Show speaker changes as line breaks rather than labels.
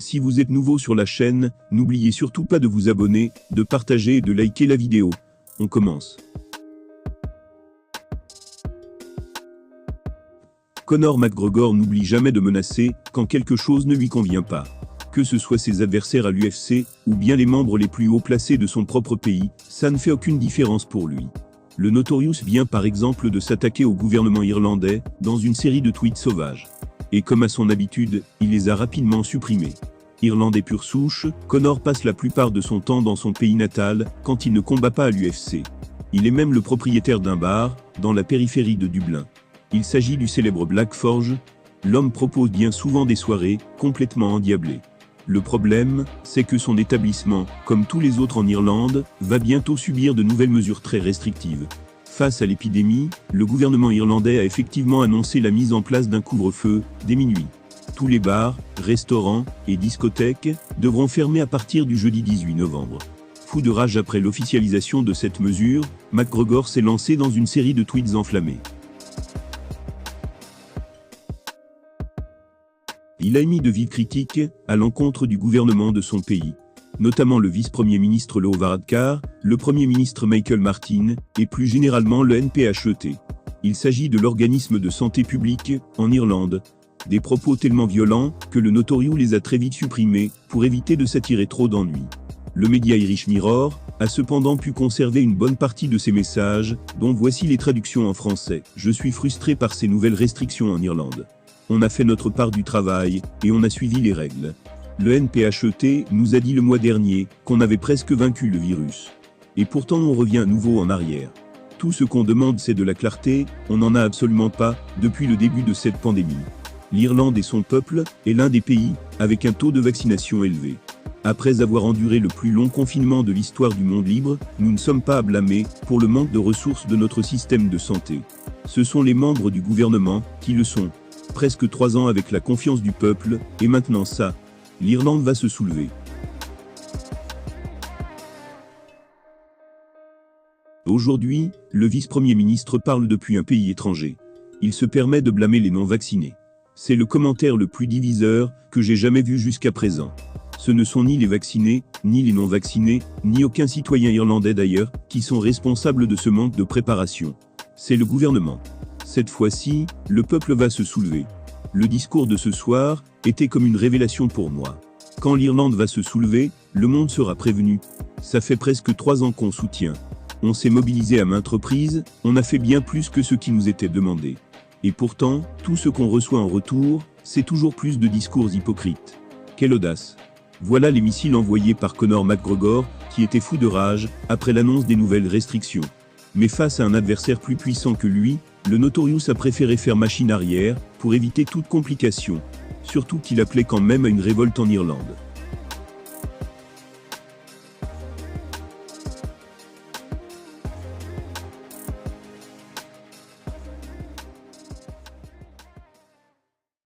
Si vous êtes nouveau sur la chaîne, n'oubliez surtout pas de vous abonner, de partager et de liker la vidéo. On commence. Conor McGregor n'oublie jamais de menacer quand quelque chose ne lui convient pas. Que ce soit ses adversaires à l'UFC, ou bien les membres les plus haut placés de son propre pays, ça ne fait aucune différence pour lui. Le Notorious vient par exemple de s'attaquer au gouvernement irlandais, dans une série de tweets sauvages. Et comme à son habitude, il les a rapidement supprimés. Irlandais pure souche, Conor passe la plupart de son temps dans son pays natal, quand il ne combat pas à l'UFC. Il est même le propriétaire d'un bar, dans la périphérie de Dublin. Il s'agit du célèbre Black Forge. L'homme propose bien souvent des soirées, complètement endiablées. Le problème, c'est que son établissement, comme tous les autres en Irlande, va bientôt subir de nouvelles mesures très restrictives. Face à l'épidémie, le gouvernement irlandais a effectivement annoncé la mise en place d'un couvre-feu, dès minuit. Tous les bars, restaurants et discothèques devront fermer à partir du jeudi 18 novembre. Fou de rage après l'officialisation de cette mesure, McGregor s'est lancé dans une série de tweets enflammés. Il a émis de vives critiques à l'encontre du gouvernement de son pays, notamment le vice-premier ministre Leo Varadkar, le premier ministre Michael Martin, et plus généralement le NPHET. Il s'agit de l'organisme de santé publique en Irlande. Des propos tellement violents que le Notorious les a très vite supprimés pour éviter de s'attirer trop d'ennuis. Le média Irish Mirror a cependant pu conserver une bonne partie de ces messages, dont voici les traductions en français. Je suis frustré par ces nouvelles restrictions en Irlande. On a fait notre part du travail, et on a suivi les règles. Le NPHET nous a dit le mois dernier qu'on avait presque vaincu le virus. Et pourtant on revient à nouveau en arrière. Tout ce qu'on demande c'est de la clarté, on n'en a absolument pas, depuis le début de cette pandémie. L'Irlande et son peuple est l'un des pays avec un taux de vaccination élevé. Après avoir enduré le plus long confinement de l'histoire du monde libre, nous ne sommes pas à blâmer pour le manque de ressources de notre système de santé. Ce sont les membres du gouvernement qui le sont. Presque 3 ans avec la confiance du peuple, et maintenant ça, l'Irlande va se soulever. Aujourd'hui, le vice-premier ministre parle depuis un pays étranger. Il se permet de blâmer les non-vaccinés. C'est le commentaire le plus diviseur que j'ai jamais vu jusqu'à présent. Ce ne sont ni les vaccinés, ni les non-vaccinés, ni aucun citoyen irlandais d'ailleurs, qui sont responsables de ce manque de préparation. C'est le gouvernement. Cette fois-ci, le peuple va se soulever. Le discours de ce soir était comme une révélation pour moi. Quand l'Irlande va se soulever, le monde sera prévenu. Ça fait presque 3 ans qu'on soutient. On s'est mobilisé à maintes reprises, on a fait bien plus que ce qui nous était demandé. Et pourtant, tout ce qu'on reçoit en retour, c'est toujours plus de discours hypocrites. Quelle audace! Voilà les missiles envoyés par Conor McGregor, qui était fou de rage, après l'annonce des nouvelles restrictions. Mais face à un adversaire plus puissant que lui, le Notorious a préféré faire machine arrière, pour éviter toute complication. Surtout qu'il appelait quand même à une révolte en Irlande.